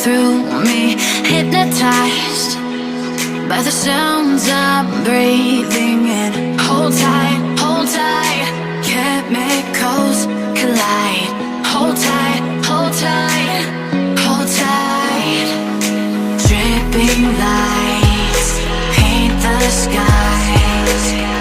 through me, hypnotized by the sounds I'm breathing in. Hold tight, chemicals collide. Hold tight, hold tight, hold tight. Dripping lights paint the skies.